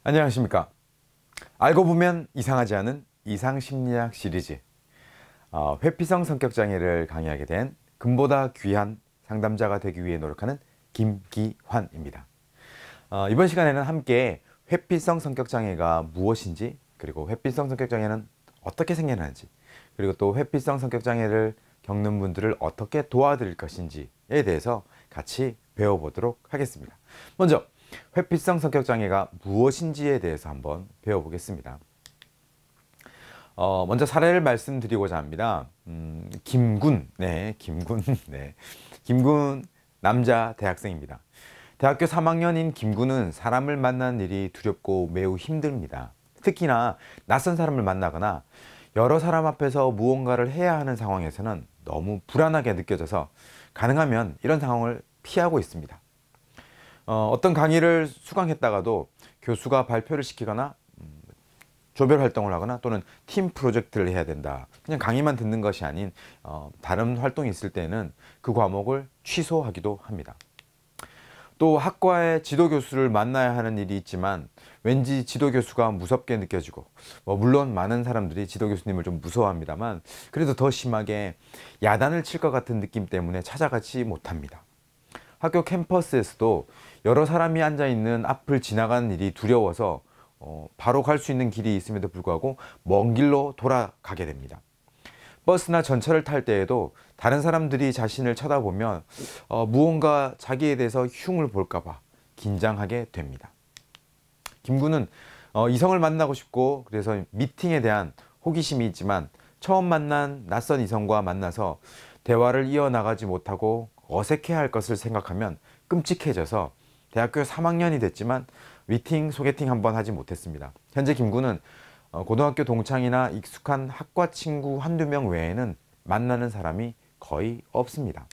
안녕하십니까. 알고 보면 이상하지 않은 이상심리학 시리즈 회피성 성격장애를 강의하게 된 금보다 귀한 상담자가 되기 위해 노력하는 김기환입니다. 이번 시간에는 함께 회피성 성격장애가 무엇인지, 그리고 회피성 성격장애는 어떻게 생겨나는지, 그리고 또 회피성 성격장애를 겪는 분들을 어떻게 도와드릴 것인지에 대해서 같이 배워보도록 하겠습니다. 먼저 회피성 성격장애가 무엇인지에 대해서 한번 배워보겠습니다. 먼저 사례를 말씀드리고자 합니다. 김군, 김군 남자 대학생입니다. 대학교 3학년인 김군은 사람을 만나는 일이 두렵고 매우 힘듭니다. 특히나 낯선 사람을 만나거나 여러 사람 앞에서 무언가를 해야 하는 상황에서는 너무 불안하게 느껴져서 가능하면 이런 상황을 피하고 있습니다. 어떤 강의를 수강했다가도 교수가 발표를 시키거나 조별 활동을 하거나 또는 팀 프로젝트를 해야 된다, 그냥 강의만 듣는 것이 아닌 다른 활동이 있을 때는 그 과목을 취소하기도 합니다. 또 학과의 지도교수를 만나야 하는 일이 있지만 왠지 지도교수가 무섭게 느껴지고, 물론 많은 사람들이 지도교수님을 좀 무서워합니다만 그래도 더 심하게 야단을 칠 것 같은 느낌 때문에 찾아가지 못합니다. 학교 캠퍼스에서도 여러 사람이 앉아있는 앞을 지나가는 일이 두려워서 바로 갈 수 있는 길이 있음에도 불구하고 먼 길로 돌아가게 됩니다. 버스나 전철을 탈 때에도 다른 사람들이 자신을 쳐다보면 무언가 자기에 대해서 흉을 볼까봐 긴장하게 됩니다. 김군은 이성을 만나고 싶고, 그래서 미팅에 대한 호기심이 있지만 처음 만난 낯선 이성과 만나서 대화를 이어나가지 못하고 어색해할 것을 생각하면 끔찍해져서 대학교 3학년이 됐지만 미팅, 소개팅 한번 하지 못했습니다. 현재 김군은 고등학교 동창이나 익숙한 학과 친구 한두 명 외에는 만나는 사람이 거의 없습니다.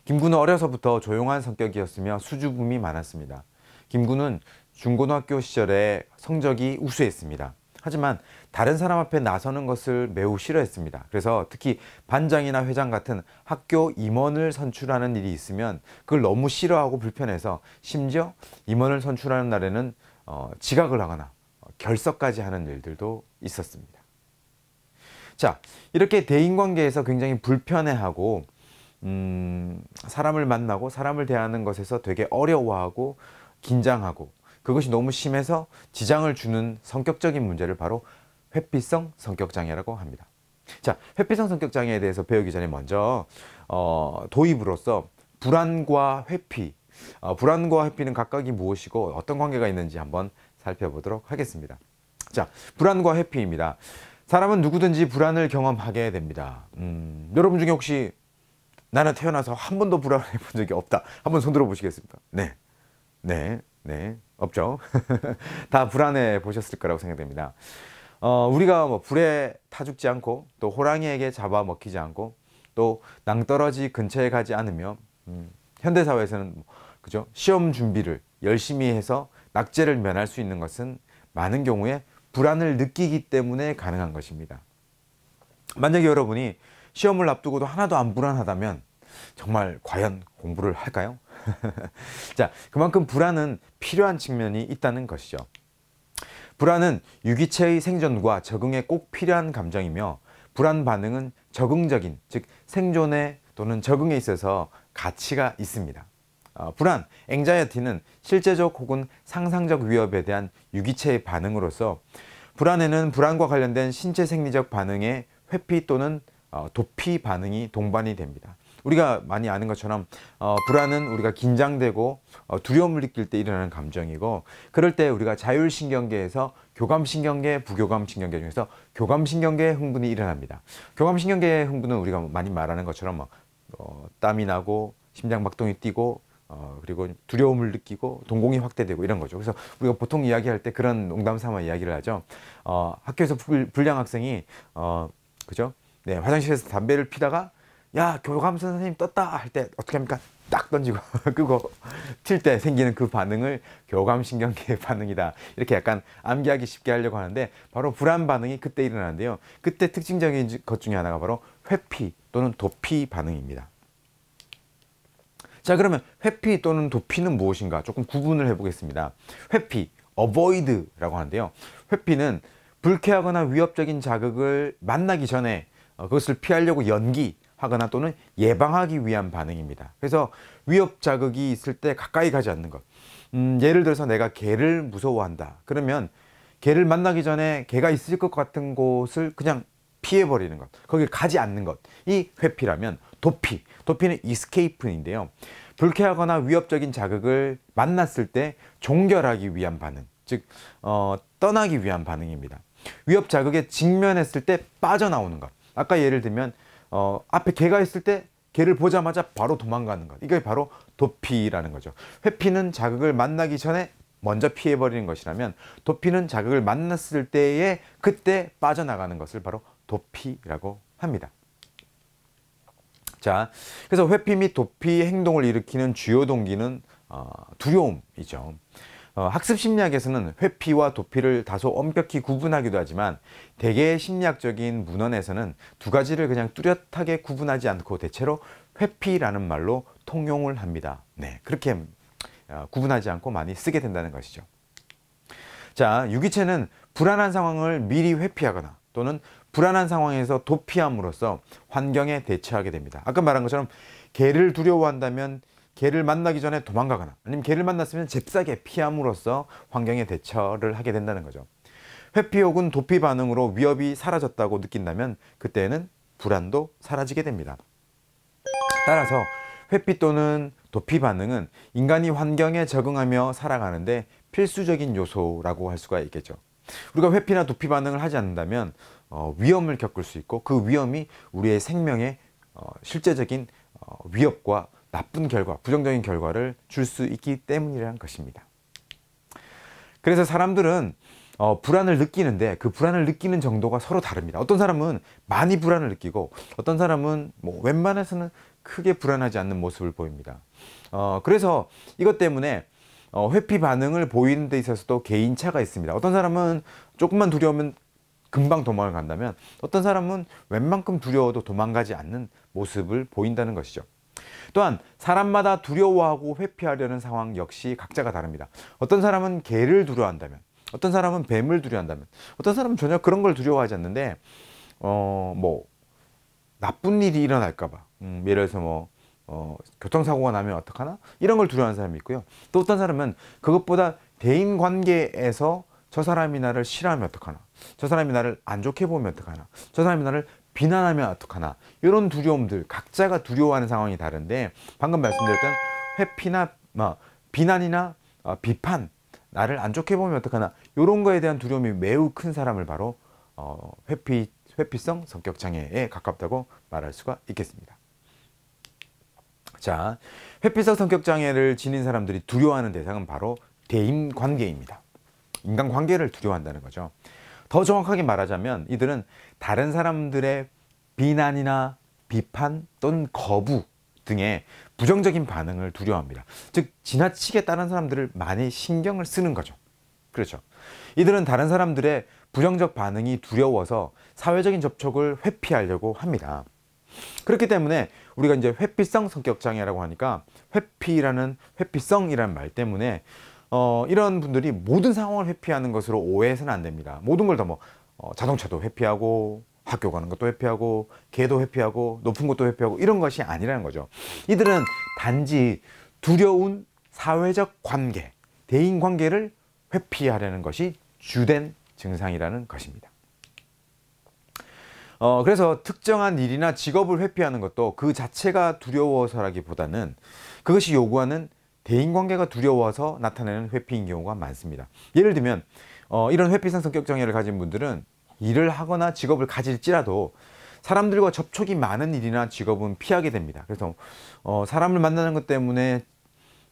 김군은 어려서부터 조용한 성격이었으며 수줍음이 많았습니다. 김군은 중고등학교 시절에 성적이 우수했습니다. 하지만 다른 사람 앞에 나서는 것을 매우 싫어했습니다. 그래서 특히 반장이나 회장 같은 학교 임원을 선출하는 일이 있으면 그걸 너무 싫어하고 불편해서 심지어 임원을 선출하는 날에는 지각을 하거나 결석까지 하는 일들도 있었습니다. 자, 이렇게 대인관계에서 굉장히 불편해하고 사람을 만나고 사람을 대하는 것에서 되게 어려워하고 긴장하고, 그것이 너무 심해서 지장을 주는 성격적인 문제를 바로 회피성 성격장애라고 합니다. 자, 회피성 성격장애에 대해서 배우기 전에 먼저 도입으로서 불안과 회피, 불안과 회피는 각각이 무엇이고 어떤 관계가 있는지 한번 살펴보도록 하겠습니다. 자, 불안과 회피입니다. 사람은 누구든지 불안을 경험하게 됩니다. 여러분 중에 혹시 나는 태어나서 한 번도 불안해 본 적이 없다, 한번 손 들어 보시겠습니까? 네, 없죠. 다 불안해 보셨을 거라고 생각됩니다. 우리가 불에 타 죽지 않고, 또 호랑이에게 잡아먹히지 않고, 또 낭떠러지 근처에 가지 않으며, 현대사회에서는 그죠? 시험 준비를 열심히 해서 낙제를 면할 수 있는 것은 많은 경우에 불안을 느끼기 때문에 가능한 것입니다. 만약에 여러분이 시험을 앞두고도 하나도 안 불안하다면 정말 과연 공부를 할까요? 자, 그만큼 불안은 필요한 측면이 있다는 것이죠. 불안은 유기체의 생존과 적응에 꼭 필요한 감정이며, 불안 반응은 적응적인, 즉 생존에 또는 적응에 있어서 가치가 있습니다. 불안, 앵자이어티는 실제적 혹은 상상적 위협에 대한 유기체의 반응으로서, 불안에는 불안과 관련된 신체 생리적 반응에 회피 또는 도피 반응이 동반이 됩니다. 우리가 많이 아는 것처럼 불안은 우리가 긴장되고 두려움을 느낄 때 일어나는 감정이고, 그럴 때 우리가 자율신경계에서 교감신경계, 부교감신경계 중에서 교감신경계의 흥분이 일어납니다. 교감신경계의 흥분은 우리가 많이 말하는 것처럼 땀이 나고 심장박동이 뛰고 그리고 두려움을 느끼고 동공이 확대되고 이런 거죠. 그래서 우리가 보통 이야기할 때 그런 농담 삼아 이야기를 하죠. 학교에서 불량 학생이 그죠? 네, 화장실에서 담배를 피다가 야, 교감 선생님 떴다 할 때 어떻게 합니까? 딱 던지고 끄고 튈 때 생기는 그 반응을 교감신경계의 반응이다, 이렇게 약간 암기하기 쉽게 하려고 하는데, 바로 불안 반응이 그때 일어나는데요. 그때 특징적인 것 중에 하나가 바로 회피 또는 도피 반응입니다. 자, 그러면 회피 또는 도피는 무엇인가 조금 구분을 해보겠습니다. 회피, avoid라고 하는데요. 회피는 불쾌하거나 위협적인 자극을 만나기 전에 그것을 피하려고 연기하거나 또는 예방하기 위한 반응입니다. 그래서 위협 자극이 있을 때 가까이 가지 않는 것. 예를 들어서 내가 개를 무서워한다. 그러면 개를 만나기 전에 개가 있을 것 같은 곳을 그냥 피해버리는 것. 거길 가지 않는 것. 이 회피라면 도피. 도피는 escape인데요. 불쾌하거나 위협적인 자극을 만났을 때 종결하기 위한 반응. 즉 떠나기 위한 반응입니다. 위협 자극에 직면했을 때 빠져나오는 것. 아까 예를 들면 앞에 개가 있을 때 개를 보자마자 바로 도망가는 것. 이게 바로 도피라는 거죠. 회피는 자극을 만나기 전에 먼저 피해버리는 것이라면 도피는 자극을 만났을 때에 그때 빠져나가는 것을 바로 도피라고 합니다. 자, 그래서 회피 및 도피 행동을 일으키는 주요 동기는 두려움이죠. 학습 심리학에서는 회피와 도피를 다소 엄격히 구분하기도 하지만 대개의 심리학적인 문헌에서는 두 가지를 그냥 뚜렷하게 구분하지 않고 대체로 회피라는 말로 통용을 합니다. 네, 그렇게 구분하지 않고 많이 쓰게 된다는 것이죠. 자, 유기체는 불안한 상황을 미리 회피하거나 또는 불안한 상황에서 도피함으로써 환경에 대처하게 됩니다. 아까 말한 것처럼 개를 두려워한다면 개를 만나기 전에 도망가거나 아니면 개를 만났으면 잽싸게 피함으로써 환경에 대처를 하게 된다는 거죠. 회피 혹은 도피 반응으로 위협이 사라졌다고 느낀다면 그때는 불안도 사라지게 됩니다. 따라서 회피 또는 도피 반응은 인간이 환경에 적응하며 살아가는데 필수적인 요소라고 할 수가 있겠죠. 우리가 회피나 도피 반응을 하지 않는다면 위험을 겪을 수 있고 그 위험이 우리의 생명에 실제적인 위협과 나쁜 결과, 부정적인 결과를 줄 수 있기 때문이라는 것입니다. 그래서 사람들은 불안을 느끼는데 그 불안을 느끼는 정도가 서로 다릅니다. 어떤 사람은 많이 불안을 느끼고 어떤 사람은 뭐 웬만해서는 크게 불안하지 않는 모습을 보입니다. 그래서 이것 때문에 회피 반응을 보이는 데 있어서도 개인차가 있습니다. 어떤 사람은 조금만 두려우면 금방 도망을 간다면 어떤 사람은 웬만큼 두려워도 도망가지 않는 모습을 보인다는 것이죠. 또한 사람마다 두려워하고 회피하려는 상황 역시 각자가 다릅니다. 어떤 사람은 개를 두려워한다면 어떤 사람은 뱀을 두려워한다면 어떤 사람은 전혀 그런 걸 두려워하지 않는데 뭐 나쁜 일이 일어날까 봐 예를 들어서 뭐 교통사고가 나면 어떡하나? 이런 걸 두려워하는 사람이 있고요. 또 어떤 사람은 그것보다 대인관계에서 저 사람이 나를 싫어하면 어떡하나? 저 사람이 나를 안 좋게 보면 어떡하나? 저 사람이 나를 비난하면 어떡하나? 이런 두려움들, 각자가 두려워하는 상황이 다른데 방금 말씀드렸던 회피나 비난이나 비판, 나를 안 좋게 보면 어떡하나? 이런 거에 대한 두려움이 매우 큰 사람을 바로 회피성 성격장애에 가깝다고 말할 수가 있겠습니다. 자, 회피성 성격장애를 지닌 사람들이 두려워하는 대상은 바로 대인관계입니다. 인간관계를 두려워한다는 거죠. 더 정확하게 말하자면 이들은 다른 사람들의 비난이나 비판 또는 거부 등의 부정적인 반응을 두려워합니다. 즉 지나치게 다른 사람들을 많이 신경을 쓰는 거죠. 그렇죠. 이들은 다른 사람들의 부정적 반응이 두려워서 사회적인 접촉을 회피하려고 합니다. 그렇기 때문에 우리가 이제 회피성 성격장애라고 하니까 회피성이라는 말 때문에 이런 분들이 모든 상황을 회피하는 것으로 오해해서는 안 됩니다. 모든 걸 다 뭐 자동차도 회피하고 학교 가는 것도 회피하고 개도 회피하고 높은 것도 회피하고 이런 것이 아니라는 거죠. 이들은 단지 두려운 사회적 관계, 대인관계를 회피하려는 것이 주된 증상이라는 것입니다. 그래서 특정한 일이나 직업을 회피하는 것도 그 자체가 두려워서라기보다는 그것이 요구하는 대인관계가 두려워서 나타내는 회피인 경우가 많습니다. 예를 들면 이런 회피성 성격장애를 가진 분들은 일을 하거나 직업을 가질지라도 사람들과 접촉이 많은 일이나 직업은 피하게 됩니다. 그래서 사람을 만나는 것 때문에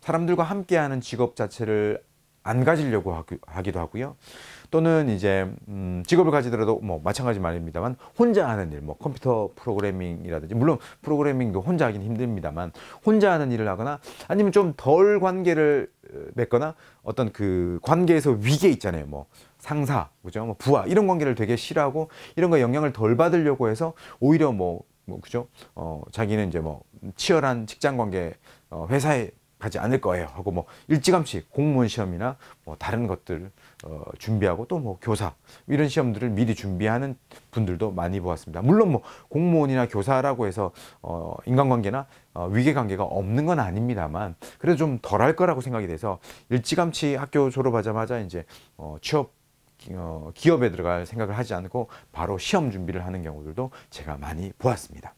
사람들과 함께하는 직업 자체를 안 가지려고 하기도 하고요. 또는 이제 직업을 가지더라도 뭐 마찬가지 말입니다만 혼자 하는 일, 뭐 컴퓨터 프로그래밍이라든지 물론 프로그래밍도 혼자 하긴 힘듭니다만 혼자 하는 일을 하거나 아니면 좀 덜 관계를 맺거나 어떤 그 관계에서 위계 있잖아요. 뭐 상사, 그죠? 뭐 부하 이런 관계를 되게 싫어하고 이런 거 영향을 덜 받으려고 해서 오히려 그죠? 자기는 이제 뭐 치열한 직장 관계 회사에 하지 않을 거예요 하고 뭐 일찌감치 공무원 시험이나 뭐 다른 것들 준비하고 또 뭐 교사 이런 시험들을 미리 준비하는 분들도 많이 보았습니다. 물론 뭐 공무원이나 교사라고 해서 인간관계나 위계관계가 없는 건 아닙니다만 그래도 좀 덜할 거라고 생각이 돼서 일찌감치 학교 졸업하자마자 이제 취업 기업에 들어갈 생각을 하지 않고 바로 시험 준비를 하는 경우들도 제가 많이 보았습니다.